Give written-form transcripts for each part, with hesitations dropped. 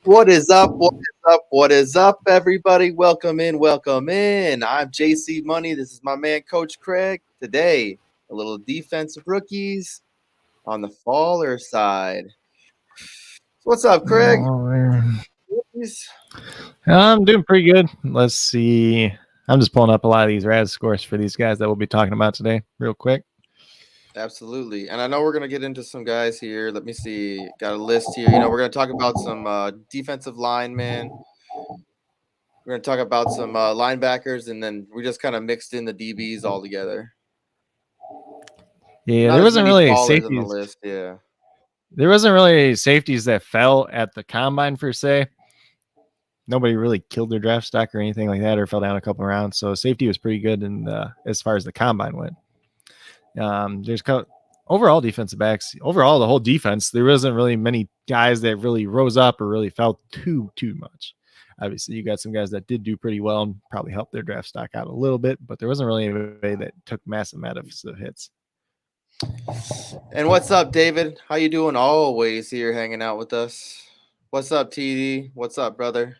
What is up? What is up? What is up, everybody? Welcome in. Welcome in. I'm JC Money. This is my man, Coach Craig. Today, a little defensive rookies on the faller side. What's up, Craig? Rookies? I'm doing pretty good. Let's see. I'm just pulling up a lot of these RAS scores for these guys that we'll be talking about today, real quick. Absolutely. And I know we're going to get into some guys here. Let me see. Got a list here. We're going to talk about some defensive linemen. We're going to talk about some linebackers, and then we just kind of mixed in the DBs all together. Yeah, Not there as wasn't many really fallers on the safeties. list. Yeah. There wasn't really safeties that fell at the combine per se. Nobody really killed their draft stock or anything like that, or fell down a couple rounds. So safety was pretty good, and as far as the combine went, overall defensive backs. Overall, the whole defense, there wasn't really many guys that really rose up or really fell too much. Obviously, you got some guys that did do pretty well and probably helped their draft stock out a little bit, but there wasn't really anybody that took massive amounts of hits. And what's up, David? How you doing? Always here hanging out with us. What's up, TD? What's up, brother?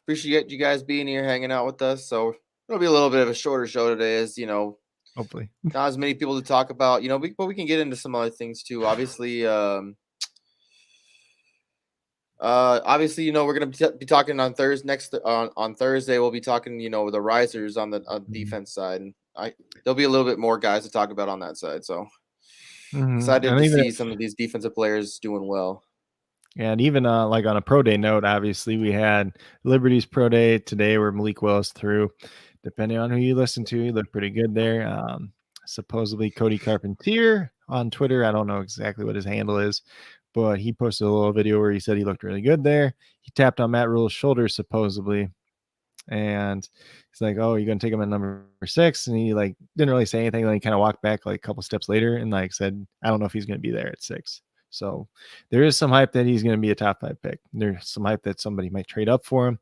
Appreciate you guys being here hanging out with us. So it'll be a little bit of a shorter show today, as hopefully not as many people to talk about. But we can get into some other things too. Obviously, we're gonna be talking on Thursday. On Thursday, we'll be talking. The risers on the defense side, and there'll be a little bit more guys to talk about on that side. So excited to see some of these defensive players doing well. And even like on a pro day note, obviously we had Liberty's pro day today where Malik Willis threw. Depending on who you listen to, he looked pretty good there. Supposedly Cody Carpentier on Twitter. I don't know exactly what his handle is, but he posted a little video where he said he looked really good there. He tapped on Matt Rule's shoulder supposedly, and he's like, "Oh, you're gonna take him at number 6," and he didn't really say anything. Then he kind of walked back a couple steps later and said, "I don't know if he's gonna be there at 6." So there is some hype that he's going to be a top 5 pick. There's some hype that somebody might trade up for him.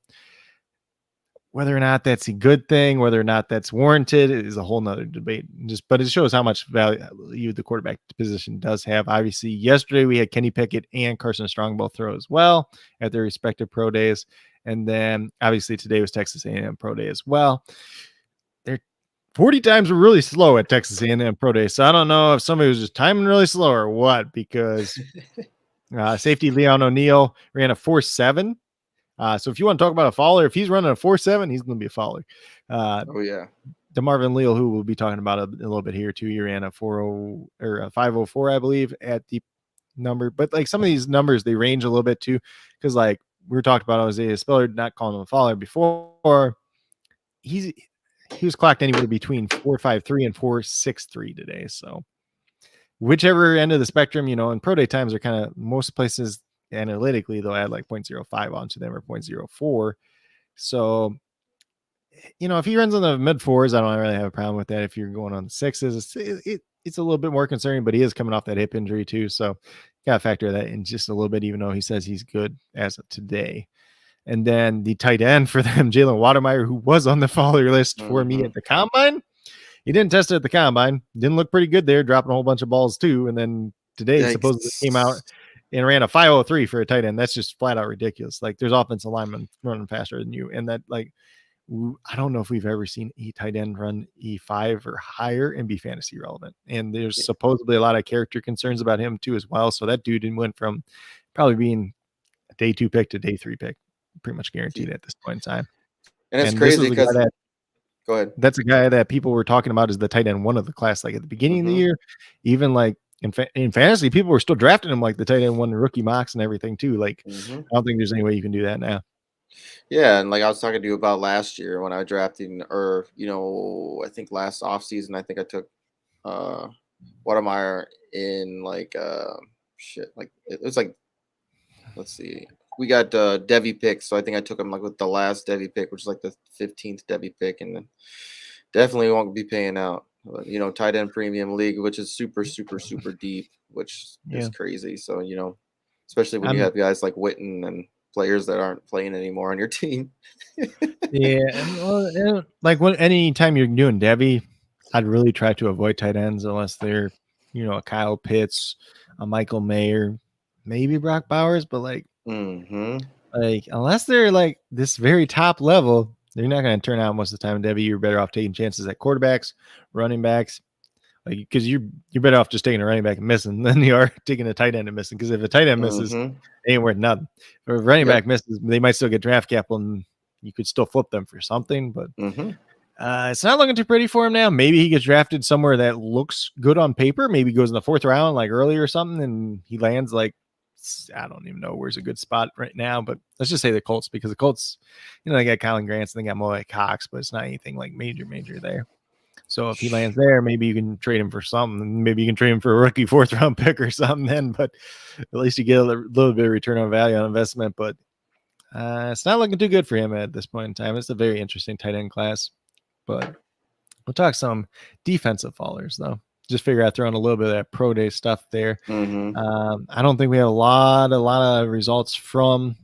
Whether or not that's a good thing, whether or not that's warranted, is a whole nother debate. But it shows how much value the quarterback position does have. Obviously, yesterday we had Kenny Pickett and Carson Strong both throw as well at their respective pro days. And then obviously today was Texas A&M pro day as well. 40 times were really slow at Texas A&M Pro Day. So I don't know if somebody was just timing really slow or what, because safety Leon O'Neal ran a 4.7. So if you want to talk about a faller, if he's running a 4.7, he's going to be a faller. Oh, yeah. DeMarvin Leal, who we'll be talking about a little bit here too, he ran a 4.0 or a 5.04, I believe, at the number. But some of these numbers, they range a little bit too, because we were talking about Isaiah Spiller, not calling him a faller before. He was clocked anywhere between 4.53 and 4.63 today. So whichever end of the spectrum, and pro day times are kind of, most places analytically, they'll add 0.05 onto them or 0.04. So, if he runs on the mid 4s, I don't really have a problem with that. If you're going on the 6s, it's a little bit more concerning, but he is coming off that hip injury too. So got to factor that in just a little bit, even though he says he's good as of today. And then the tight end for them, Jalen Watermeyer, who was on the faller list for me at the combine. He didn't test it at the combine. Didn't look pretty good there, dropping a whole bunch of balls too. And then today he supposedly came out and ran a 5.03 for a tight end. That's just flat out ridiculous. There's offensive linemen running faster than you. And that I don't know if we've ever seen a tight end run E5 or higher and be fantasy relevant. And there's supposedly a lot of character concerns about him too as well. So that dude went from probably being a day 2 pick to day 3 pick. Pretty much guaranteed at this point in time. And it's crazy because go ahead. That's a guy that people were talking about as the tight end 1 of the class, at the beginning of the year. Even in fantasy, people were still drafting him the tight end 1 rookie mocks and everything too. I don't think there's any way you can do that now. Yeah, and I was talking to you about last year when I drafted, or I think last offseason, I think I took Watermeyer in it was let's see. We got Devy picks, so I think I took him with the last Devy pick, which is the 15th Devy pick, and then definitely won't be paying out. Tight end premium league, which is super, super, super deep, which is crazy. So especially when you have guys like Witten and players that aren't playing anymore on your team. And anytime you're doing Devy, I'd really try to avoid tight ends unless they're a Kyle Pitts, a Michael Mayer, maybe Brock Bowers, but Mm-hmm. Like, unless they're like this very top level, they're not going to turn out most of the time. Debbie, you're better off taking chances at quarterbacks, running backs, like because you're better off just taking a running back and missing than you are taking a tight end and missing. Because if a tight end misses, Mm-hmm. it ain't worth nothing. If a running Yep. back misses, they might still get draft capital and you could still flip them for something. But Mm-hmm. it's not looking too pretty for him now. Maybe he gets drafted somewhere that looks good on paper. Maybe he goes in the 4th round, like early or something, and he lands like, I don't even know where's a good spot right now, but let's just say the Colts, because the Colts, they got Colin Grants and they got Mo Cox, but it's not anything like major there. So if he lands there, maybe you can trade him for something. Maybe you can trade him for a rookie 4th round pick or something then, but at least you get a little bit of return on value on investment. But it's not looking too good for him at this point in time. It's a very interesting tight end class, but we'll talk some defensive fallers though. Just figure out throwing a little bit of that pro day stuff there. Mm-hmm. I don't think we have a lot of results from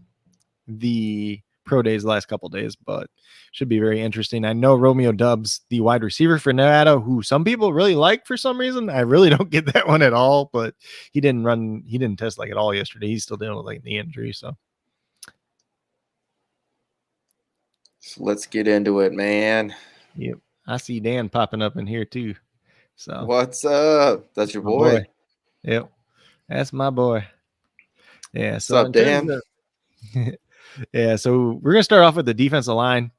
the pro days the last couple days, but should be very interesting. I know Romeo Dubs, the wide receiver for Nevada, who some people really like for some reason. I really don't get that one at all, but he didn't test like at all yesterday. He's still dealing with like the injury. So let's get into it, man. yep. I see Dan popping up in here too. So what's up? That's your boy. Yep. That's my boy. Yeah. What's So up, Dan? Yeah, so we're gonna start off with the defensive line.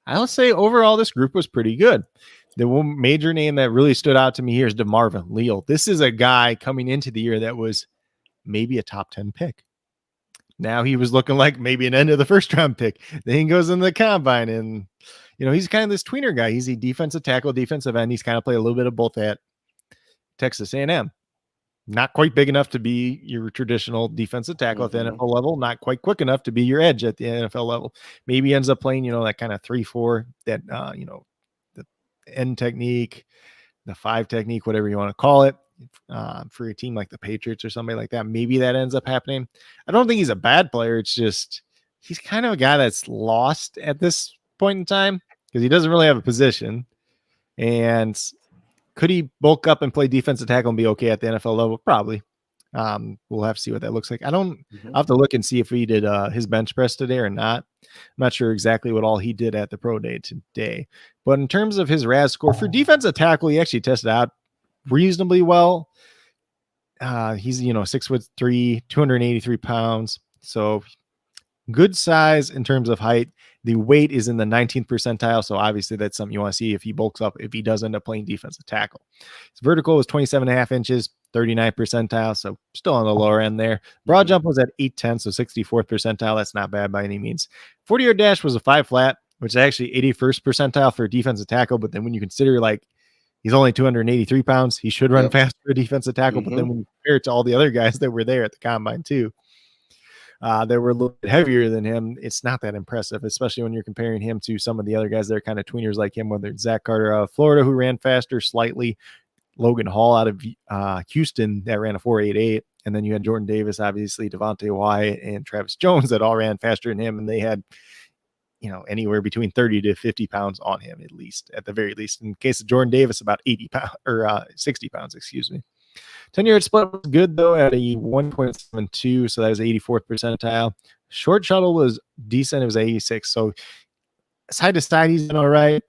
I'll say overall this group was pretty good. The one major name that really stood out to me here is DeMarvin Leal. This is a guy coming into the year that was maybe a top 10 pick. Now he was looking like maybe an end of the 1st round pick. Then he goes in the combine, and he's kind of this tweener guy. He's a defensive tackle, defensive end. He's kind of played a little bit of both at Texas A&M. Not quite big enough to be your traditional defensive tackle at the NFL level, not quite quick enough to be your edge at the NFL level. Maybe he ends up playing, that kind of 3-4, that, the end technique, the 5 technique, whatever you want to call it, for a team like the Patriots or somebody like that. Maybe that ends up happening. I don't think he's a bad player. It's just, he's kind of a guy that's lost at this point in time because he doesn't really have a position. And could he bulk up and play defensive tackle and be okay at the NFL level? Probably. We'll have to see what that looks like. I'll have to look and see if he did his bench press today or not. I'm not sure exactly what all he did at the pro day today. But in terms of his RAS score for defensive tackle, he actually tested out reasonably well. He's 6'3", 283 pounds. So good size in terms of height. The weight is in the 19th percentile, so obviously that's something you want to see if he bulks up, if he does end up playing defensive tackle. His vertical was 27.5 inches, 39th percentile, so still on the lower end there. Broad jump was at 8'10", so 64th percentile. That's not bad by any means. 40-yard dash was a 5 flat, which is actually 81st percentile for a defensive tackle, but then when you consider like he's only 283 pounds, he should run fast for a defensive tackle, but then when you compare it to all the other guys that were there at the combine too, that were a little bit heavier than him, it's not that impressive, especially when you're comparing him to some of the other guys that are kind of tweeners like him, whether it's Zach Carter out of Florida, who ran faster slightly, Logan Hall out of Houston that ran a 4.88, and then you had Jordan Davis, obviously, Devontae Wyatt, and Travis Jones that all ran faster than him, and they had anywhere between 30 to 50 pounds on him, at the very least. In the case of Jordan Davis, about 80 pounds or 60 pounds, excuse me. 10-yard split was good, though, at a 1.72, so that was 84th percentile. Short shuttle was decent. It was 86. So side to side, he's all right.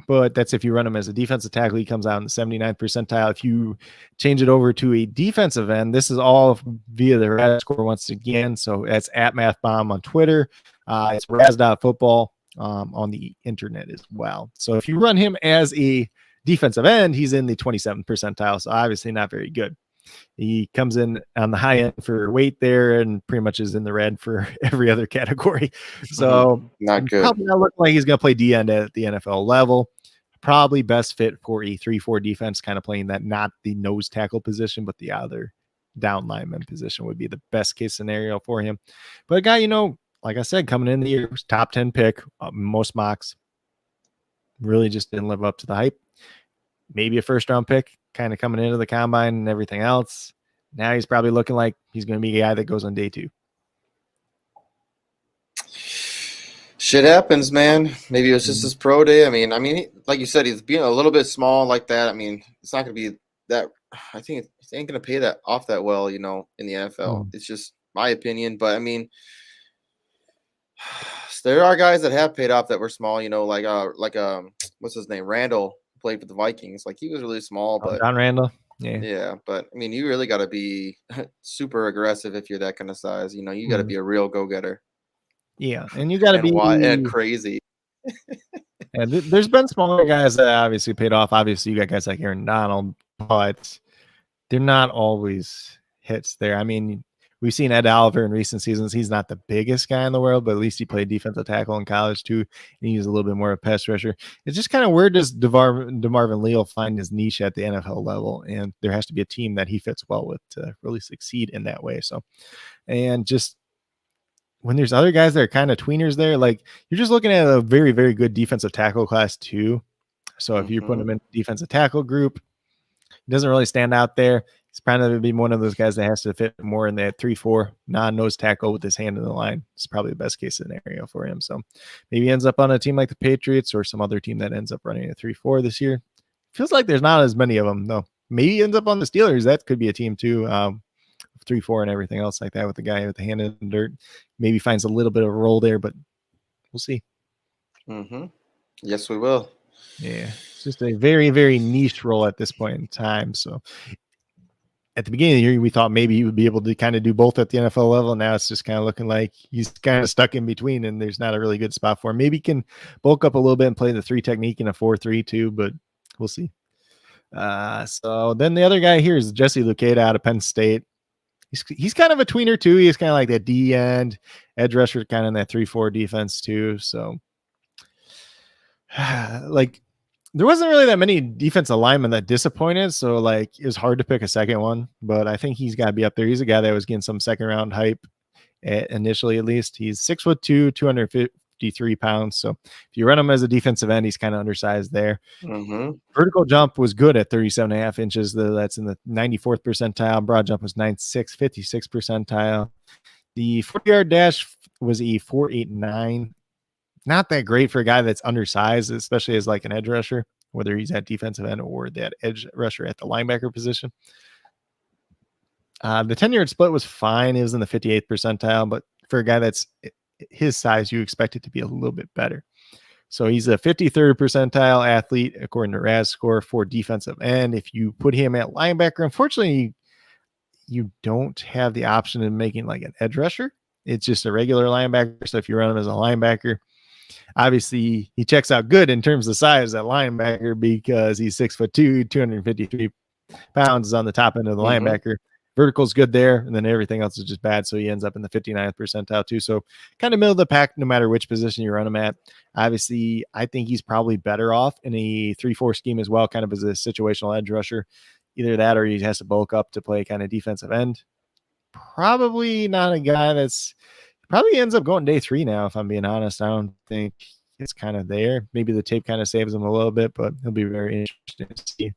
But that's if you run him as a defensive tackle, he comes out in the 79th percentile. If you change it over to a defensive end, this is all via the RAS score once again. So that's at MathBomb on Twitter. It's Raz.football on the internet as well. So if you run him as a defensive end, he's in the 27th percentile, so obviously not very good. He comes in on the high end for weight there and pretty much is in the red for every other category. So not good. Probably not looking like he's going to play D end at the NFL level. Probably best fit for a 3-4 defense, kind of playing that, not the nose tackle position, but the other down lineman position would be the best case scenario for him. But a guy, like I said, coming in the year, was top 10 pick, most mocks, really just didn't live up to the hype. Maybe a 1st round pick, kind of coming into the combine and everything else. Now he's probably looking like he's going to be a guy that goes on day 2. Shit happens, man. Maybe it was just his pro day. I mean, like you said, he's being a little bit small like that. I mean, it's not going to be that. I think it ain't going to pay that off that well, in the NFL. It's just my opinion. But I mean, there are guys that have paid off that were small. What's his name? Randall played for the Vikings. Like he was really small, Oh, but John Randall. Yeah. yeah. But I mean, you really got to be super aggressive if you're that kind of size. You got to Mhm. be a real go getter. Yeah, and you got to And why and be. crazy. And there's been smaller guys that obviously paid off. Obviously, you got guys like Aaron Donald, but they're not always hits there. I mean, we've seen Ed Oliver in recent seasons. He's not the biggest guy in the world, but at least he played defensive tackle in college too, and he's a little bit more of a pass rusher. It's just kind of where does DeMarvin Leal find his niche at the NFL level, and there has to be a team that he fits well with to really succeed in that way. So, and just when there's other guys that are kind of tweeners there, like you're just looking at a very, very good defensive tackle class too. So if you're putting him in defensive tackle group, he doesn't really stand out there. He's probably going to be one of those guys that has to fit more in that 3-4 non-nose tackle with his hand in the line. It's probably the best case scenario for him. So maybe he ends up on a team like the Patriots or some other team that ends up running a 3-4 this year. Feels like there's not as many of them though. Maybe he ends up on the Steelers. That could be a team too. 3-4 and everything else like that with the guy with the hand in the dirt. Maybe finds a little bit of a role there, but we'll see. Yes, we will. Yeah, it's just a very, very niche role at this point in time. So at the beginning of the year, we thought maybe he would be able to kind of do both at the NFL level. Now it's just kind of looking like he's kind of stuck in between, and there's not a really good spot for him. Maybe he can bulk up a little bit and play the 3 technique in a 4-3 too, but we'll see. So then the other guy here is Jesse Luketa out of Penn State. He's kind of a tweener too. He's kind of like that D end edge rusher, kind of in that 3-4 defense too. So like there wasn't really that many defensive linemen that disappointed. So like it was hard to pick a second one, but I think he's got to be up there. He's a guy that was getting some second round hype initially, at least. He's 6'2", 253 pounds. So if you run him as a defensive end, he's kind of undersized there. Vertical jump was good at 37.5 inches. That's in the 94th percentile. Broad jump was 9.6, 56 percentile. The 40-yard dash was a 4.89. Not that great for a guy that's undersized, especially as like an edge rusher, whether he's at defensive end or that edge rusher at the linebacker position. The 10-yard split was fine. It was in the 58th percentile, but for a guy that's his size, you expect it to be a little bit better. So he's a 53rd percentile athlete, according to RAS score for defensive end. If you put him at linebacker, unfortunately, you don't have the option of making like an edge rusher. It's just a regular linebacker. So if you run him as a linebacker, obviously he checks out good in terms of size at linebacker because he's 6'2", 253 pounds is on the top end of the linebacker. Vertical's good there, and then everything else is just bad. So he ends up in the 59th percentile too. So kind of middle of the pack, no matter which position you run him at. Obviously, I think he's probably better off in a 3-4 scheme as well, kind of as a situational edge rusher. Either that or he has to bulk up to play kind of defensive end. Probably not a guy that's probably ends up going day 3 now, if I'm being honest. I don't think it's kind of there. Maybe the tape kind of saves him a little bit, but he'll be very interesting to see.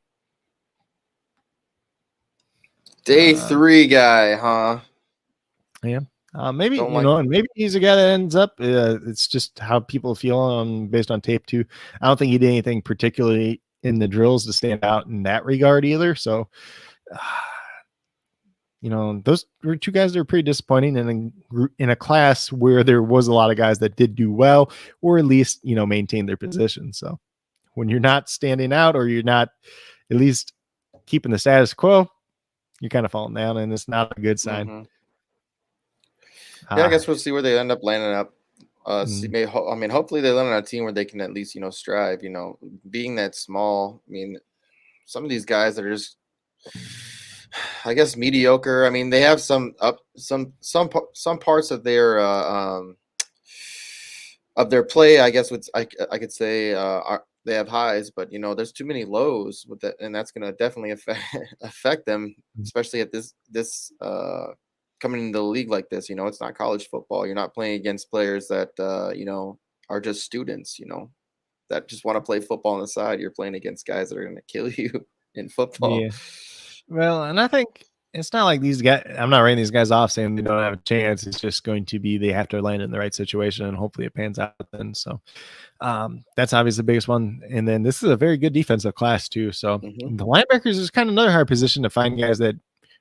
Day 3 guy, huh? Yeah. Maybe and maybe he's a guy that ends up. It's just how people feel based on tape too. I don't think he did anything particularly in the drills to stand out in that regard either. So, those were 2 guys that were pretty disappointing in a class where there was a lot of guys that did do well, or at least maintain their position. So, when you're not standing out, or you're not at least keeping the status quo, you're kind of falling down, and it's not a good sign. Yeah, I guess we'll see where they end up landing up. Hopefully they land on a team where they can at least, strive. Being that small. I mean, some of these guys that are just, I guess, mediocre. I mean, they have some parts of their play. I guess I could say they have highs, but there's too many lows with that, and that's going to definitely affect them, especially at this coming into the league like this. It's not college football. You're not playing against players that are just students. That just want to play football on the side. You're playing against guys that are going to kill you in football. Yeah. Well, and I think it's not like these guys. I'm not writing these guys off saying they don't have a chance. It's just going to be they have to land in the right situation, and hopefully it pans out then. So that's obviously the biggest one. And then this is a very good defensive class too. So the linebackers is kind of another hard position to find guys that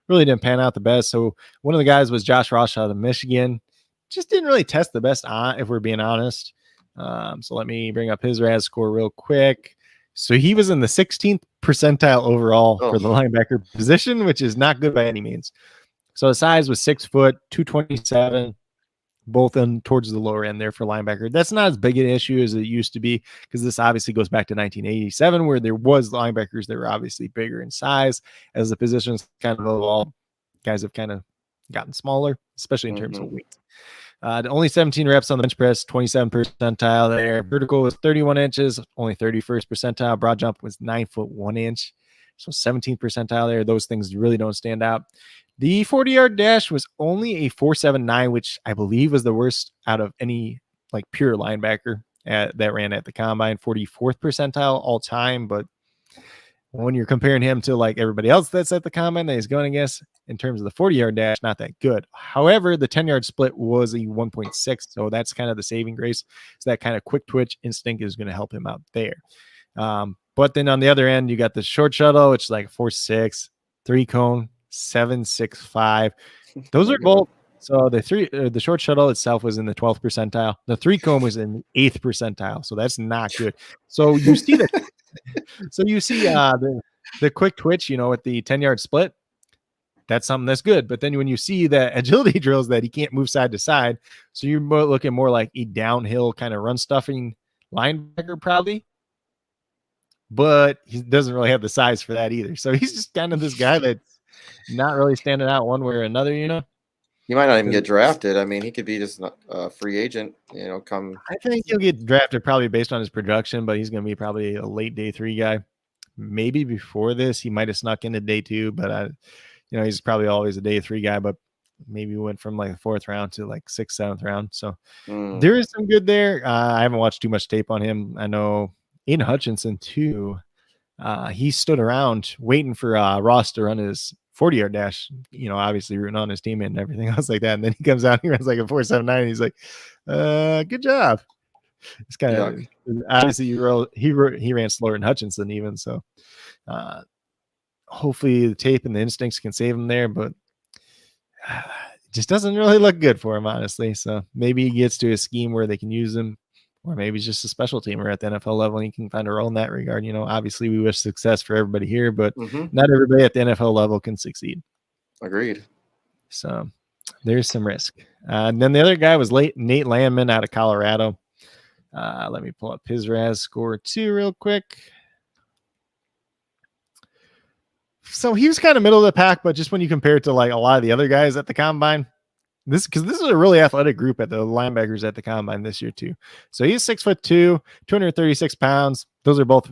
really didn't pan out the best. So one of the guys was Josh Ross out of Michigan. Just didn't really test the best on, if we're being honest. So let me bring up his RAS score real quick. So he was in the 16th percentile overall for the linebacker position, which is not good by any means. So his size was 6 foot, 227, both in towards the lower end there for linebacker. That's not as big an issue as it used to be, because this obviously goes back to 1987, where there was linebackers that were obviously bigger in size. As the positions kind of evolved, guys have kind of gotten smaller, especially in terms of weight. Only 17 reps on the bench press, 27 percentile there. Vertical was 31 inches, only 31st percentile. Broad jump was 9 foot 1 inch. So 17th percentile there. Those things really don't stand out. The 40-yard dash was only a 4.79, which I believe was the worst out of any like pure linebacker that ran at the combine. 44th percentile all time, but when you're comparing him to like everybody else that's at the combine that he's going against in terms of the 40-yard dash, not that good. However, the 10-yard split was a 1.6, so that's kind of the saving grace. So that kind of quick twitch instinct is going to help him out there. But then on the other end, you got the short shuttle, which is like 4.6, 3 cone, 7.65. Those are both. So the short shuttle itself was in the 12th percentile. The 3 cone was in the 8th percentile. So that's not good. So you see that. So you see the quick twitch, with the 10-yard split. That's something that's good. But then when you see the agility drills that he can't move side to side, so you're looking more like a downhill kind of run stuffing linebacker probably. But he doesn't really have the size for that either. So he's just kind of this guy that's not really standing out one way or another, He might not even get drafted. I mean, he could be just a free agent, come. I think he'll get drafted probably based on his production, but he's going to be probably a late day 3 guy. Maybe before this, he might have snuck into day 2, but he's probably always a day 3 guy, but maybe went from like the 4th round to like 6th, 7th round. So there is some good there. I haven't watched too much tape on him. I know Aiden Hutchinson too. He stood around waiting for Ross to run his 40-yard dash, obviously rooting on his teammate and everything else like that. And then he comes out, he runs like a 4.79. And he's like, good job. It's kind of obviously he ran slower than Hutchinson even. So hopefully the tape and the instincts can save him there, but it just doesn't really look good for him, honestly. So maybe he gets to a scheme where they can use him, or maybe he's just a special teamer at the NFL level and he can find a role in that regard. Obviously we wish success for everybody here, but not everybody at the NFL level can succeed. Agreed. So there's some risk. And then the other guy was Nate Landman out of Colorado. Let me pull up his RAS score too real quick. So he was kind of middle of the pack, but just when you compare it to like a lot of the other guys at the combine, because this is a really athletic group at the linebackers at the combine this year too. So he's 6'2", 236 pounds. Those are both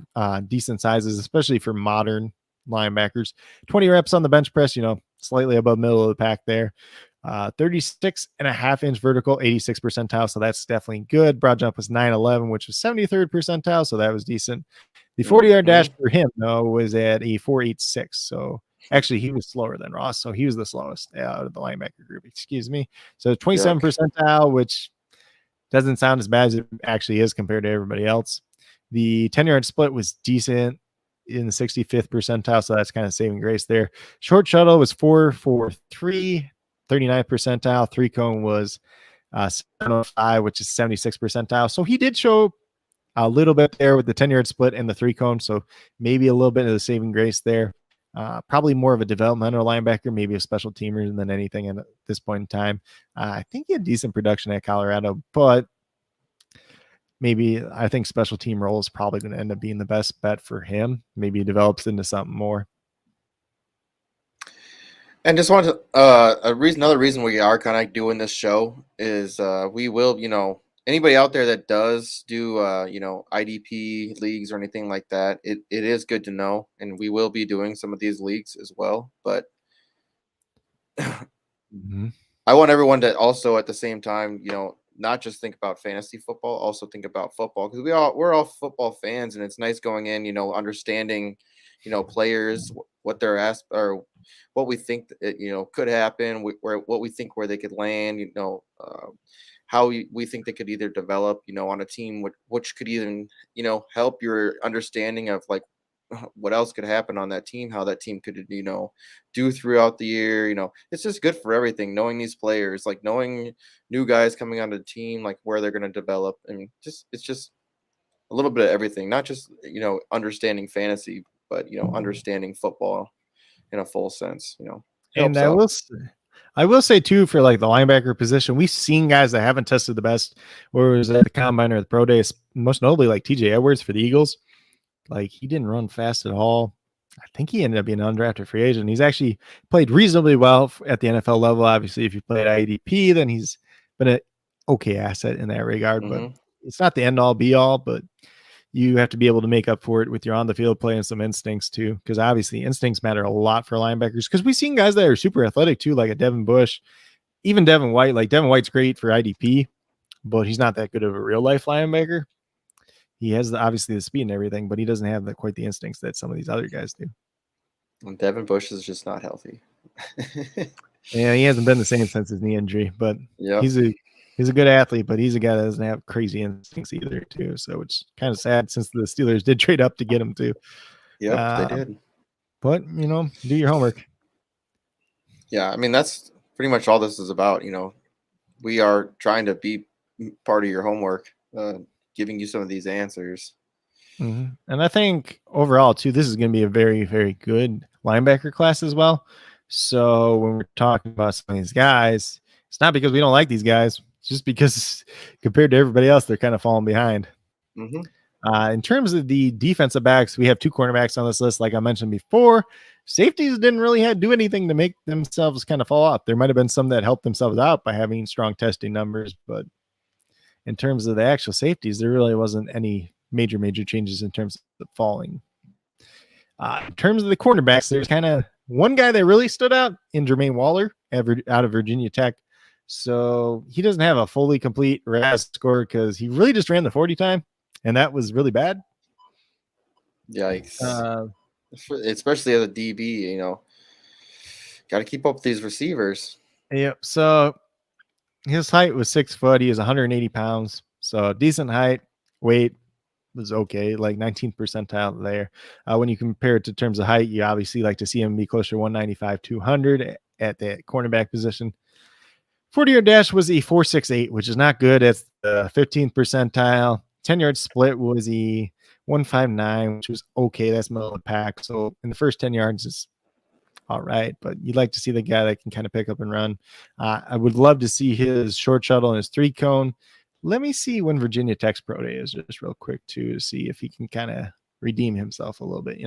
decent sizes, especially for modern linebackers. 20 reps on the bench press, slightly above middle of the pack there. 36.5 inch vertical, 86th percentile. So that's definitely good. Broad jump was 9.11, which was 73rd percentile. So that was decent. The 40-yard dash for him, though, was at a 4.86. So actually, he was slower than Ross. So he was the slowest out of the linebacker group. Excuse me. So 27 percentile, which doesn't sound as bad as it actually is compared to everybody else. The 10-yard split was decent in the 65th percentile. So that's kind of saving grace there. Short shuttle was 4.43, 39th percentile. 3 cone was 7.05, which is 76th percentile. So he did show a little bit there with the 10-yard split and the 3 cone. So maybe a little bit of the saving grace there. Probably more of a developmental linebacker, maybe a special teamer than anything at this point in time. I think he had decent production at Colorado, but maybe I think special team role is probably going to end up being the best bet for him. Maybe he develops into something more. And just wanted another reason we are kind of doing this show is we will, anybody out there that does do, IDP leagues or anything like that, it is good to know. And we will be doing some of these leagues as well. But I want everyone to also at the same time, not just think about fantasy football, also think about football, because we're all football fans, and it's nice going in, understanding, players, what they're asked or what we think could happen, what we think where they could land, how we think they could either develop, on a team, which could even, help your understanding of like what else could happen on that team, how that team could, do throughout the year. It's just good for everything, knowing these players, like knowing new guys coming onto the team, like where they're going to develop. And it's just a little bit of everything, not just, understanding fantasy, but, understanding football in a full sense, it And helps out. I will say too, for like the linebacker position, we've seen guys that haven't tested the best, whether it was at the combine or the pro days, most notably like TJ Edwards for the Eagles. Like he didn't run fast at all. I think he ended up being an undrafted free agent. He's actually played reasonably well at the NFL level. Obviously, if you played IDP, then he's been an okay asset in that regard, but it's not the end all be all, but you have to be able to make up for it with your on the field play and some instincts too. Because obviously instincts matter a lot for linebackers. Because we've seen guys that are super athletic too, like a Devin Bush, even Devin White. Like Devin White's great for IDP, but he's not that good of a real life linebacker. He has obviously the speed and everything, but he doesn't have quite the instincts that some of these other guys do. And Devin Bush is just not healthy. Yeah, he hasn't been the same since his knee injury, but he's a good athlete, but he's a guy that doesn't have crazy instincts either, too. So it's kind of sad since the Steelers did trade up to get him too. Yep, they did. But do your homework. Yeah, I mean that's pretty much all this is about. We are trying to be part of your homework, giving you some of these answers. Mm-hmm. And I think overall too, this is going to be a very, very good linebacker class as well. So when we're talking about some of these guys, it's not because we don't like these guys. It's just because compared to everybody else, they're kind of falling behind. In terms of the defensive backs, we have 2 cornerbacks on this list. Like I mentioned before, safeties didn't really do anything to make themselves kind of fall off. There might have been some that helped themselves out by having strong testing numbers, but in terms of the actual safeties, there really wasn't any major changes in terms of falling. In terms of the cornerbacks, there's kind of one guy that really stood out in Jermaine Waller out of Virginia Tech. So he doesn't have a fully complete RAS score because he really just ran the 40 time, and that was really bad. Yikes. Especially as a DB, got to keep up with these receivers. Yep. So his height was 6 foot. He is 180 pounds. So decent height, weight was okay, like 19th percentile there. When you compare it to terms of height, you obviously like to see him be closer to 195, 200 at the cornerback position. 40-yard dash was a 4.68, which is not good. It's the 15th percentile. 10-yard split was a 1.59, which was okay. That's middle of the pack. So in the first 10 yards is all right, but you'd like to see the guy that can kind of pick up and run. I would love to see his short shuttle and his 3-cone. Let me see when Virginia Tech's pro day is just real quick too, to see if he can kind of redeem himself a little bit,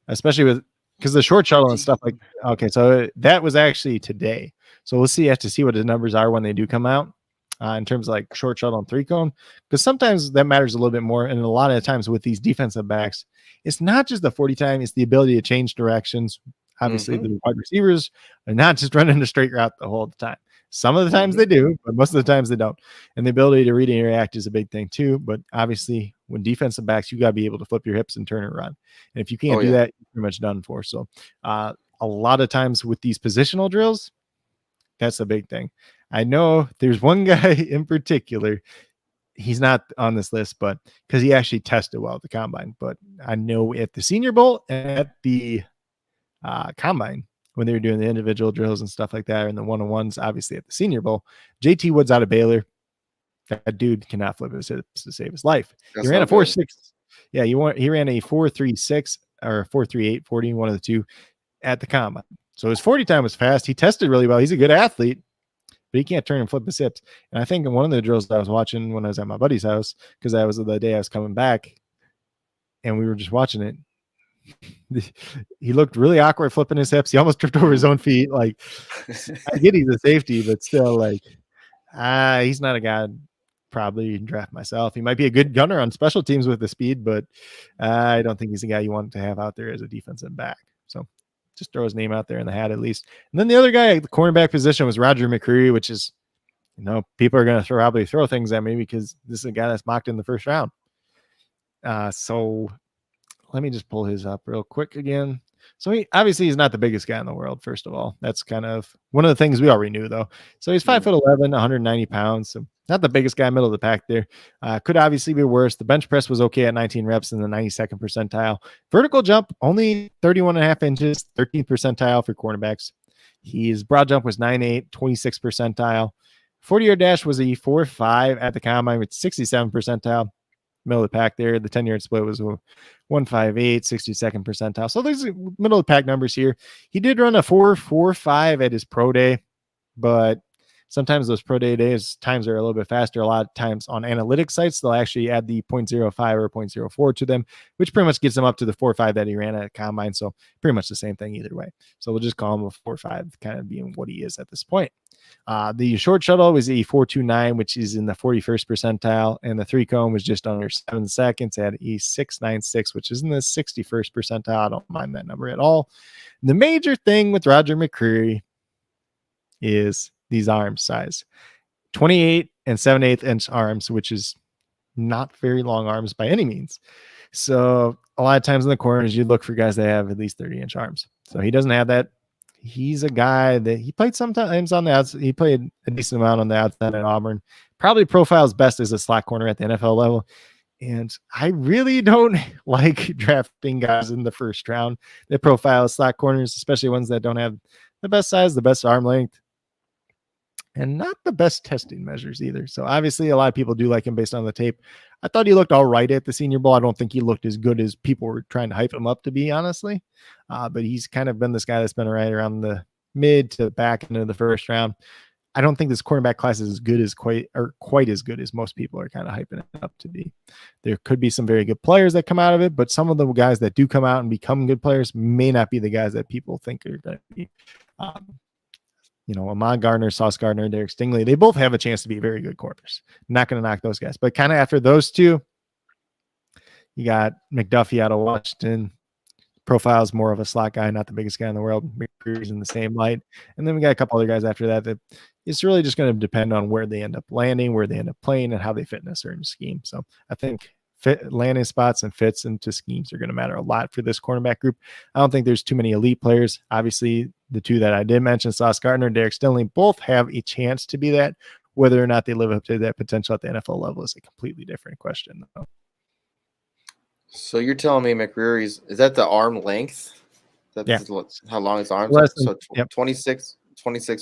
especially because the short shuttle and stuff like, okay, so that was actually today. So we'll have to see what his numbers are when they do come out in terms of like short shuttle and 3-cone, because sometimes that matters a little bit more. And a lot of the times with these defensive backs, it's not just the 40 time, it's the ability to change directions. Obviously, the wide receivers are not just running a straight route the whole time. Some of the times they do, but most of the times they don't. And the ability to read and react is a big thing too. But obviously, when defensive backs, you got to be able to flip your hips and turn and run. And if you can't do that, you're pretty much done for. So a lot of times with these positional drills, that's a big thing. I know there's one guy in particular. He's not on this list, but because he actually tested well at the combine. But I know at the Senior Bowl and at the combine, when they were doing the individual drills and stuff like that, and the one-on-ones, obviously at the Senior Bowl, JT Woods out of Baylor, that dude cannot flip his hips to save his life. He ran a 4.6. Yeah, he ran a 4.36 or 4.38, 40, one of the two at the combine. So his 40 time was fast. He tested really well. He's a good athlete, but he can't turn and flip his hips. And I think in one of the drills I was watching when I was at my buddy's house, because that was the day I was coming back, and we were just watching it, he looked really awkward flipping his hips. He almost tripped over his own feet. Like, I get he's a safety, but still, like, he's not a guy I'd probably draft myself. He might be a good gunner on special teams with the speed, but I don't think he's a guy you want to have out there as a defensive back. So just throw his name out there in the hat at least. And then the other guy at the cornerback position was Roger McCreary, which is, people are going to probably throw things at me because this is a guy that's mocked in the first round. So let me just pull his up real quick again. So he's not the biggest guy in the world, first of all. That's kind of one of the things we already knew, though. So he's 5'11", 190 pounds. So Not the biggest guy, middle of the pack there. Could obviously be worse. The bench press was okay at 19 reps in the 92nd percentile. Vertical jump, only 31.5 inches, 13th percentile for cornerbacks. His broad jump was 9.8, 26th percentile. 40-yard dash was a 4.5 at the combine with 67th percentile. Middle of the pack there. The 10-yard split was 1.58, 62nd percentile. So there's middle of the pack numbers here. He did run a 4.45 at his pro day, but sometimes those pro day days times are a little bit faster. A lot of times on analytics sites, they'll actually add the 0.05 or 0.04 to them, which pretty much gets them up to the 4.5 that he ran at combine. So pretty much the same thing either way. So we'll just call him a 4.5, kind of being what he is at this point. The short shuttle was a 4.29, which is in the 41st percentile, and the 3-cone was just under 7 seconds at a 6.96, which is in the 61st percentile. I don't mind that number at all. The major thing with Roger McCreary is these arm size, 28 and 7/8 inch arms, which is not very long arms by any means. So a lot of times in the corners, you look for guys that have at least 30-inch arms. So he doesn't have that. He's a guy that he played sometimes on the outside. He played a decent amount on the outside at Auburn. Probably profiles best as a slot corner at the NFL level. And I really don't like drafting guys in the first round that profile as slot corners, especially ones that don't have the best size, the best arm length, and not the best testing measures either. So obviously a lot of people do like him based on the tape. I thought he looked all right at the Senior Bowl. I don't think he looked as good as people were trying to hype him up to be, honestly. But he's kind of been this guy that's been right around the mid to back into the first round. I don't think this cornerback class is as good as quite as good as most people are kind of hyping it up to be. There could be some very good players that come out of it, but some of the guys that do come out and become good players may not be the guys that people think are going to be. Ahmad Gardner, Sauce Gardner, Derek Stingley, they both have a chance to be very good corners. Not going to knock those guys. But kind of after those two, you got McDuffie out of Washington. Profile's more of a slot guy, not the biggest guy in the world. McCreary's in the same light. And then we got a couple other guys after that it's really just going to depend on where they end up landing, where they end up playing, and how they fit in a certain scheme. So I think landing spots and fits into schemes are going to matter a lot for this cornerback group. I don't think there's too many elite players. Obviously, the two that I did mention, Sauce Gardner and Derek Stingley, both have a chance to be that. Whether or not they live up to that potential at the NFL level is a completely different question, though. So you're telling me McCreary's, is that the arm length? That's how long his arms are? So 26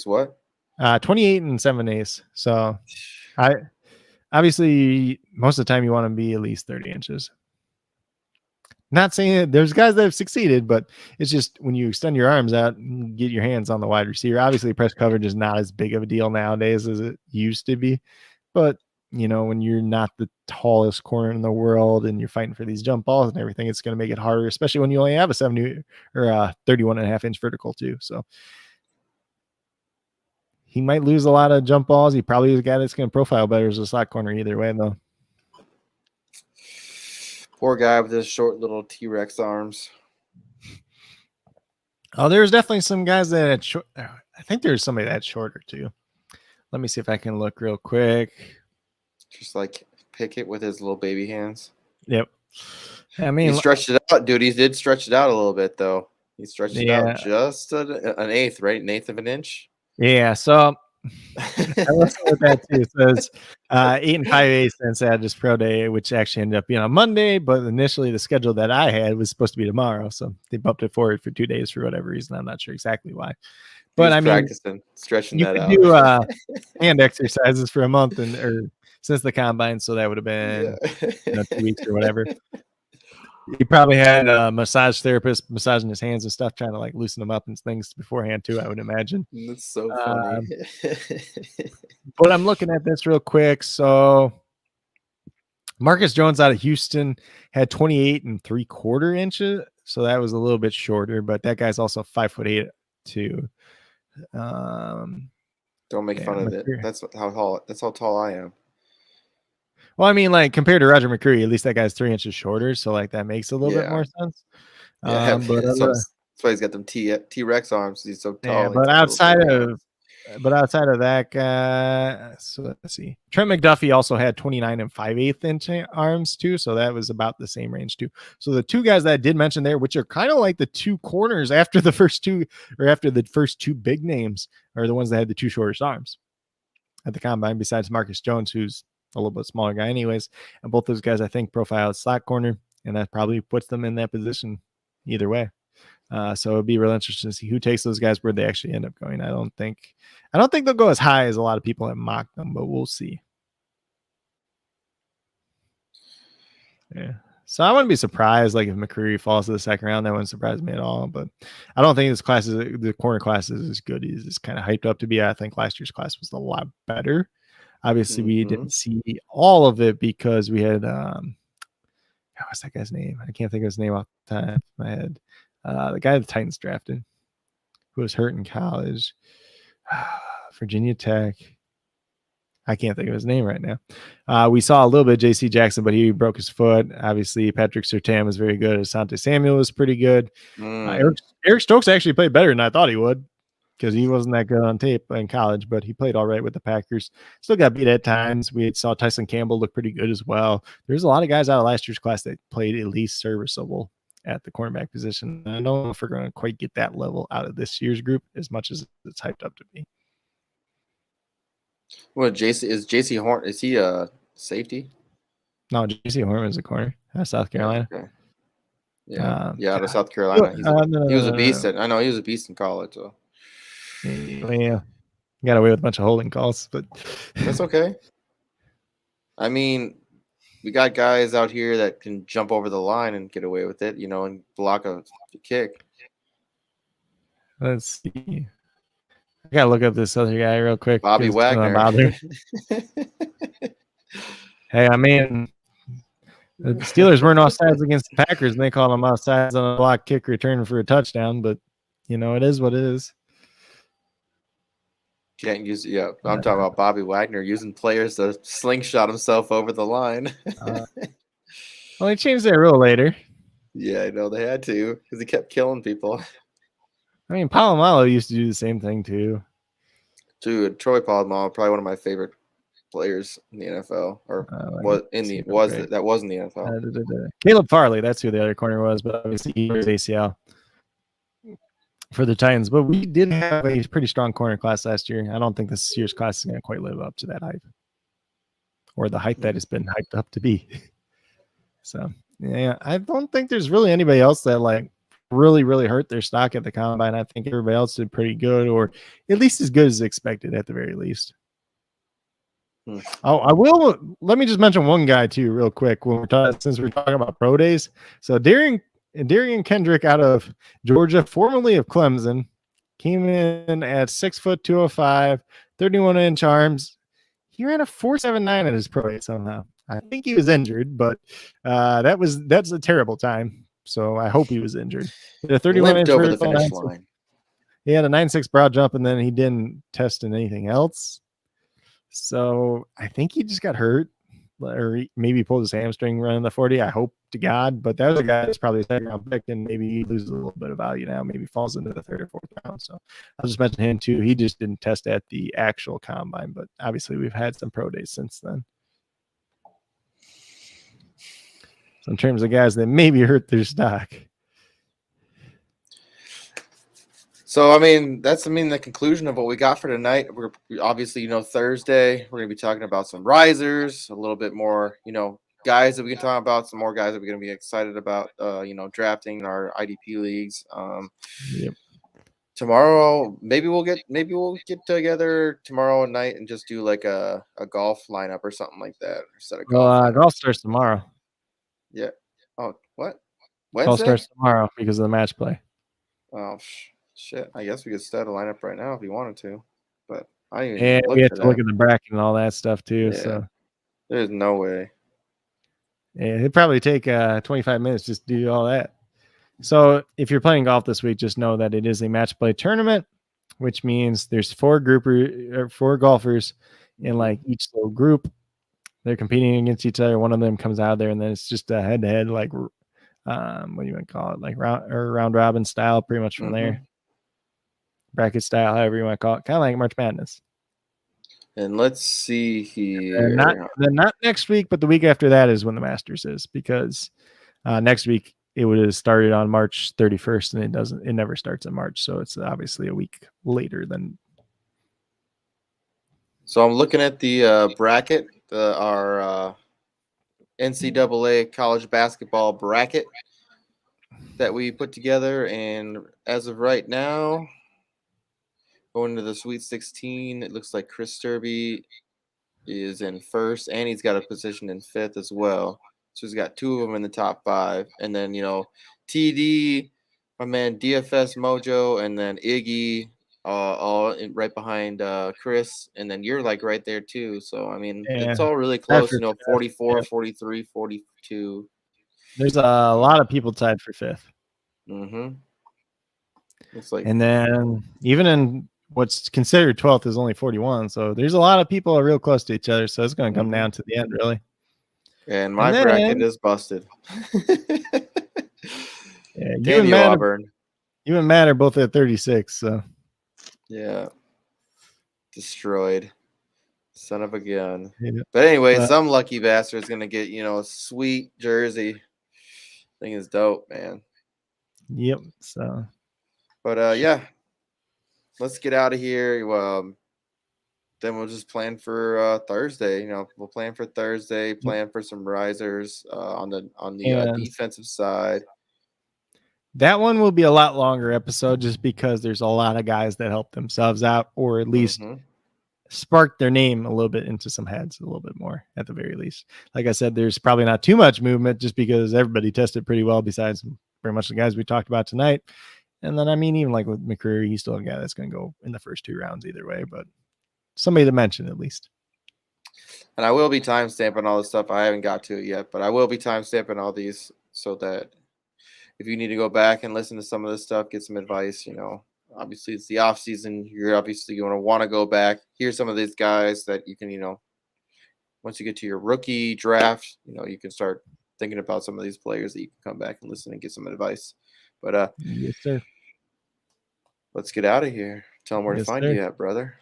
what? 28 and 7/8. So obviously most of the time you want to be at least 30 inches. Not saying that there's guys that have succeeded, but it's just when you extend your arms out and get your hands on the wide receiver, obviously press coverage is not as big of a deal nowadays as it used to be. But when you're not the tallest corner in the world and you're fighting for these jump balls and everything, it's going to make it harder, especially when you only have a 70 or a 31.5 inch vertical too. So he might lose a lot of jump balls. He probably is a guy that's going to profile better as a slot corner either way, though. Poor guy with his short little T-Rex arms. Oh, there's definitely some guys that had short. I think there's somebody that's shorter too. Let me see if I can look real quick. Just like Pickett with his little baby hands. Yep. I mean, he stretched it out, dude. He did stretch it out a little bit, though. He stretched it out just an eighth, right? An eighth of an inch. Yeah. So I listened with that too. It says 8 5/8 since I had this pro day, which actually ended up being on Monday, but initially the schedule that I had was supposed to be tomorrow, so they bumped it forward for 2 days for whatever reason. I'm not sure exactly why. But I mean, practicing, stretching you that could out. Do hand exercises for a month or since the combine, so that would have been 2 weeks or whatever. He probably had a massage therapist massaging his hands and stuff, trying to like loosen them up and things beforehand too, I would imagine. That's so funny. But I'm looking at this real quick. So Marcus Jones out of Houston had 28 3/4 inches. So that was a little bit shorter, but that guy's also 5'8" too. Don't make fun of it. That's how tall I am. Well, I mean, like compared to Roger McCreary, at least that guy's 3 inches shorter, so like that makes a little bit more sense. Yeah, that's why he's got them T-Rex arms. He's so tall. Yeah, but outside of that guy, so let's see. Trent McDuffie also had 29 5/8 inch arms too, so that was about the same range too. So the two guys that I did mention there, which are kind of like the two corners after the first two big names, are the ones that had the two shortest arms. at the combine besides Marcus Jones, who's a little bit smaller guy anyways. And both those guys, I think, profile as slot corner, and that probably puts them in that position either way. So it'd be real interesting to see who takes those guys where they actually end up going. I don't think they'll go as high as a lot of people have mocked them, but we'll see. Yeah. So I wouldn't be surprised, like, if McCreary falls to the second round. That wouldn't surprise me at all. But I don't think the corner class is as good as it's kind of hyped up to be. I think last year's class was a lot better. Obviously, we didn't see all of it because we had what's that guy's name? I can't think of his name off the top of my head. The guy the Titans drafted, who was hurt in college, Virginia Tech. I can't think of his name right now. We saw a little bit of J.C. Jackson, but he broke his foot. Obviously, Patrick Surtain was very good. Asante Samuel was pretty good. Eric Stokes actually played better than I thought he would because he wasn't that good on tape in college, but he played all right with the Packers. Still got beat at times. We saw Tyson Campbell look pretty good as well. There's a lot of guys out of last year's class that played at least serviceable at the cornerback position. I don't know if we're going to quite get that level out of this year's group as much as it's hyped up to be. Well, JC Horn, is he a safety? No, JC Horn is a corner out of South Carolina. Okay. Yeah, out of South Carolina. He was a beast. I know he was a beast in college. So. Yeah, got away with a bunch of holding calls, but that's okay. I mean, we got guys out here that can jump over the line and get away with it, and block a kick. Let's see. I gotta look up this other guy real quick. Bobby Wagner. Hey, I mean, the Steelers weren't offsides against the Packers, and they called them offsides on a block kick return for a touchdown. But it is what it is. Can't use it. Yeah, I'm talking about Bobby Wagner using players to slingshot himself over the line. Well, they changed that rule later. Yeah, I know they had to because he kept killing people. I mean, Polamalu used to do the same thing too. Dude, Troy Polamalu, probably one of my favorite players in the NFL, or that was in the NFL. Caleb Farley, that's who the other corner was, but obviously he was ACL for the Titans. But we did have a pretty strong corner class last year. I don't think this year's class is going to quite live up to that hype, or the hype that it's been hyped up to be. So yeah, I don't think there's really anybody else that really hurt their stock at the combine. I think everybody else did pretty good, or at least as good as expected at the very least. Oh, I will. Let me just mention one guy too, real quick. Since we're talking about pro days, so Darian Kendrick out of Georgia, formerly of Clemson, came in at 6 foot 205, 31-inch arms. He ran a 4.79 at his pro day somehow. I think he was injured, but that's a terrible time. So I hope he was injured. He had a 31-inch over the finish line. He had a 9.6 broad jump, and then he didn't test in anything else. So I think he just got hurt, or maybe pulled his hamstring running the 40. I hope to God, but that was a guy that's probably a second-round pick, and maybe he loses a little bit of value now. Maybe falls into the third or fourth round. So I'll just mention him too. He just didn't test at the actual combine, but obviously we've had some pro days since then. So in terms of guys that maybe hurt their stock. So, I mean, that's the conclusion of what we got for tonight. We're obviously, Thursday, we're going to be talking about some risers, a little bit more, guys that we can talk about, some more guys that we're going to be excited about, drafting in our IDP leagues. Yep. Tomorrow, maybe we'll get together tomorrow night and just do like a golf lineup or something like that. Instead of golf starts tomorrow. Yeah. Oh, what? Wednesday? Golf starts tomorrow because of the match play. Oh, shit. I guess we could start a lineup right now if you wanted to, but I didn't even we have to look at the bracket and all that stuff too. Yeah. So there's no way. Yeah, it'd probably take 25 minutes just to do all that. So if you're playing golf this week, just know that it is a match play tournament, which means there's four golfers in each little group. They're competing against each other. One of them comes out there, and then it's just a head-to-head, what do you want to call it, round robin style, pretty much from there. Bracket style, however you want to call it, kind of like March Madness. And let's see here. Not next week, but the week after that is when the Masters is, because next week it would have started on March 31st, and it never starts in March, so it's obviously a week later than. So I'm looking at the bracket, our NCAA college basketball bracket that we put together, and as of right now, going to the Sweet 16, it looks like Chris Sturby is in first, and he's got a position in fifth as well. So he's got two of them in the top five, and then TD, my man DFS Mojo, and then Iggy, right behind Chris, and then you're like right there too. So I mean, it's Yeah. all really close. 44, 43, 42. There's a lot of people tied for fifth. Mm-hmm. It's like, and then even in what's considered 12th is only 41. So there's a lot of people are real close to each other. So it's going to come down to the end, really. And my bracket is busted. Yeah, Damn you, Auburn. You and Matt are both at 36. So yeah, destroyed. Son of a gun. yeah. But anyway, some lucky bastard is gonna get a sweet jersey. Thing is dope, man. Yep. So, but yeah, let's get out of here. Then we'll just plan for Thursday. We'll plan for Thursday. Plan for some risers on the defensive side. That one will be a lot longer episode just because there's a lot of guys that help themselves out, or at least spark their name a little bit into some heads, a little bit more at the very least. Like I said, there's probably not too much movement just because everybody tested pretty well besides pretty much the guys we talked about tonight. And then, I mean, even like with McCreary, he's still a guy that's going to go in the first two rounds either way, but somebody to mention at least. And I will be timestamping all the stuff. I haven't got to it yet, but I will be timestamping all these so that if you need to go back and listen to some of this stuff, get some advice, obviously it's the off season. You're obviously going to want to go back. Here's some of these guys that you can, once you get to your rookie draft, you can start thinking about some of these players that you can come back and listen and get some advice. But yes, sir. Let's get out of here. Tell them where to find you at, brother.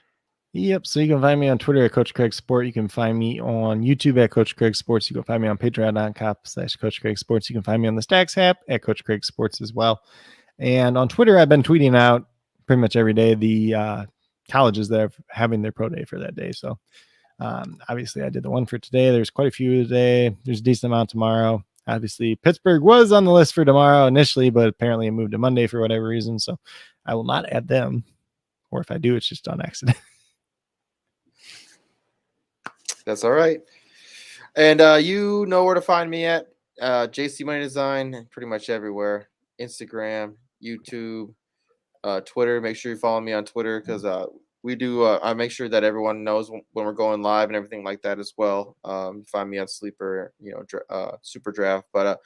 Yep. So you can find me on Twitter at Coach Craig Sport. You can find me on YouTube at Coach Craig Sports. You can find me on Patreon.com/Coach Craig Sports. You can find me on the Stacks app at Coach Craig Sports as well. And on Twitter, I've been tweeting out pretty much every day the colleges that are having their pro day for that day. So obviously I did the one for today. There's quite a few today. There's a decent amount tomorrow. Obviously Pittsburgh was on the list for tomorrow initially, but apparently it moved to Monday for whatever reason. So I will not add them. Or if I do, it's just on accident. That's all right. And you know where to find me at JCMoneyDesign, pretty much everywhere. Instagram, YouTube, Twitter. Make sure you follow me on Twitter because we do. I make sure that everyone knows when we're going live and everything like that as well. Find me on Sleeper, SuperDraft. But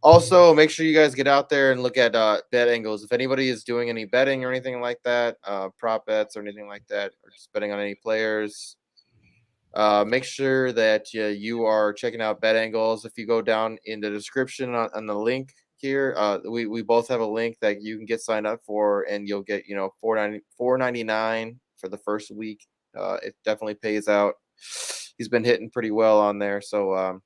also make sure you guys get out there and look at bet angles. If anybody is doing any betting or anything like that, prop bets or anything like that, or just betting on any players. Make sure that you are checking out Bet Angles. If you go down in the description on the link here, we both have a link that you can get signed up for, and you'll get $4.99 for the first week. It definitely pays out. He's been hitting pretty well on there, so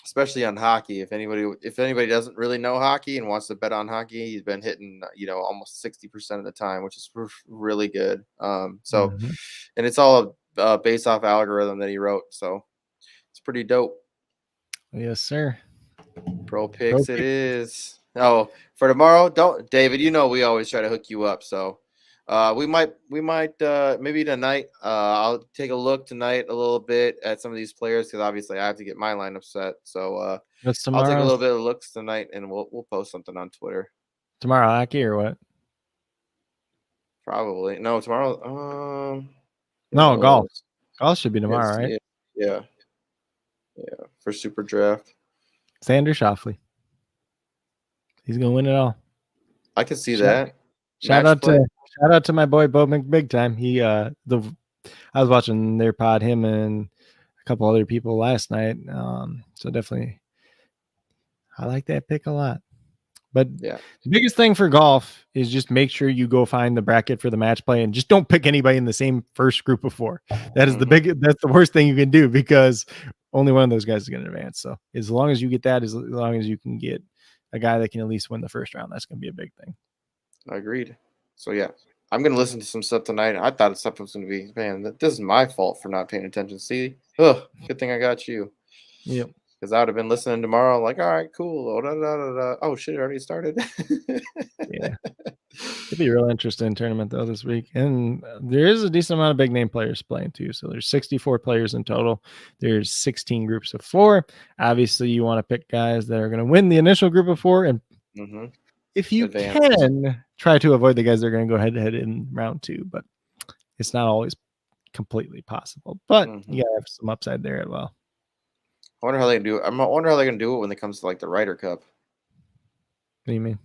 especially on hockey. If anybody doesn't really know hockey and wants to bet on hockey, he's been hitting almost 60% of the time, which is really good. And it's all based off algorithm that he wrote, so it's pretty dope. Yes, sir. Pro picks it is. Oh, for tomorrow, David, we always try to hook you up, so we might maybe tonight. I'll take a look tonight a little bit at some of these players because obviously I have to get my lineup set. So I'll take a little bit of looks tonight, and we'll post something on Twitter. Tomorrow, hockey or what? Probably no tomorrow. No, golf. Golf should be tomorrow, right? Yeah. For SuperDraft. Xander Schauffele. He's gonna win it all. I can see that. Shout out to my boy Bo Big Time. He I was watching their pod, him and a couple other people last night. So definitely I like that pick a lot. But yeah, the biggest thing for golf is just make sure you go find the bracket for the match play and just don't pick anybody in the same first group of four. That is that's the worst thing you can do because only one of those guys is going to advance. So as long as you get that, as long as you can get a guy that can at least win the first round, that's going to be a big thing. Agreed. So yeah, I'm gonna listen to some stuff tonight. I thought stuff was gonna be, man. This is my fault for not paying attention. See, good thing I got you. Yep. Because I would have been listening tomorrow. Like, all right, cool. Oh, da, da, da, da. Oh shit, it already started. Yeah. It'd be a real interesting tournament though this week, and there is a decent amount of big name players playing too. So there's 64 players in total. There's 16 groups of 4. Obviously, you want to pick guys that are going to win the initial group of 4, and if you can, try to avoid the guys that are going to go head to head in round 2. But it's not always completely possible. But you gotta have some upside there as well. I wonder how they do it. I wonder how they're going to do it when it comes to like the Ryder Cup. What do you mean?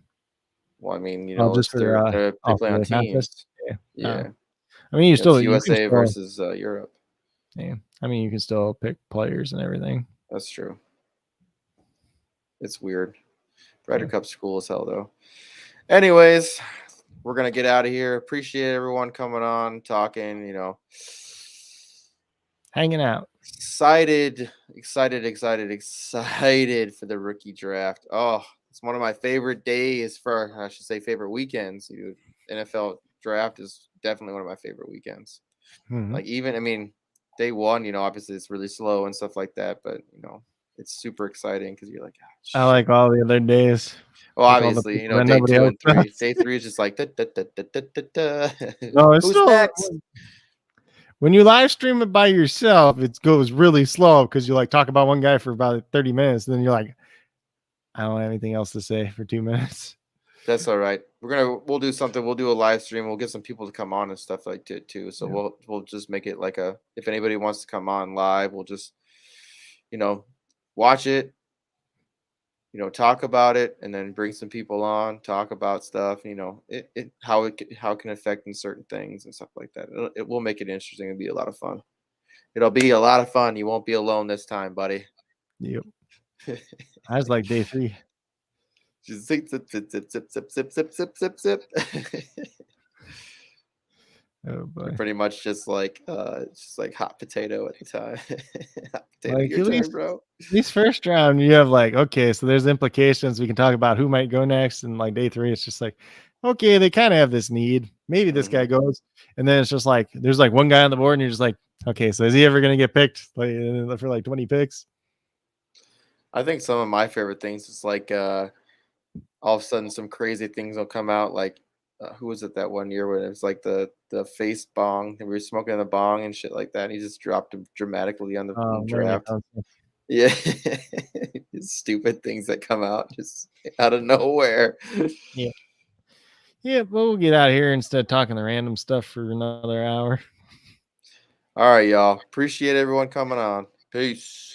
Well, I mean, Just they're for playing on the contest? teams. Yeah. I mean, It's USA versus Europe. Yeah. I mean, you can still pick players and everything. That's true. It's weird. Ryder Cup's cool as hell, though. Anyways, we're going to get out of here. Appreciate everyone coming on, talking, hanging out. Excited for the rookie draft. Oh, it's one of my favorite days favorite weekends. Dude. NFL draft is definitely one of my favorite weekends. Like day 1, obviously it's really slow and stuff like that, but it's super exciting because you're like, I like all the other days. Well, obviously, day 2 and 3. Day 3 is just like no, it's still next? When you live stream it by yourself, it goes really slow because you like talk about one guy for about 30 minutes, and then you're like, I don't have anything else to say for 2 minutes. That's all right. We'll do something. We'll do a live stream. We'll get some people to come on and stuff like that too. So we'll just make it like if anybody wants to come on live, we'll just watch it, talk about it, and then bring some people on, talk about stuff, how it can affect in certain things and stuff like that. It will make it interesting. It'll be a lot of fun. It'll be a lot of fun. You won't be alone this time, buddy. Yep. I was like day 3. Just zip, zip, zip, zip, zip, zip, zip, zip, zip, zip, zip. Oh boy. Pretty much just like hot potato at the time. Hot potato, like, your turn, bro. At least first round, you have like, okay, so there's implications. We can talk about who might go next. And like day 3, it's just like, okay, they kind of have this need. Maybe this guy goes. And then it's just like, there's like one guy on the board and you're just like, okay, so is he ever going to get picked for like 20 picks? I think some of my favorite things is like all of a sudden some crazy things will come out. Like who was it that one year when it was like the face bong and we were smoking the bong and shit like that, and he just dropped him dramatically on the draft. Yeah. Stupid things that come out just out of nowhere. Yeah, but we'll get out of here instead of talking the random stuff for another hour. All right, y'all. Appreciate everyone coming on. Peace.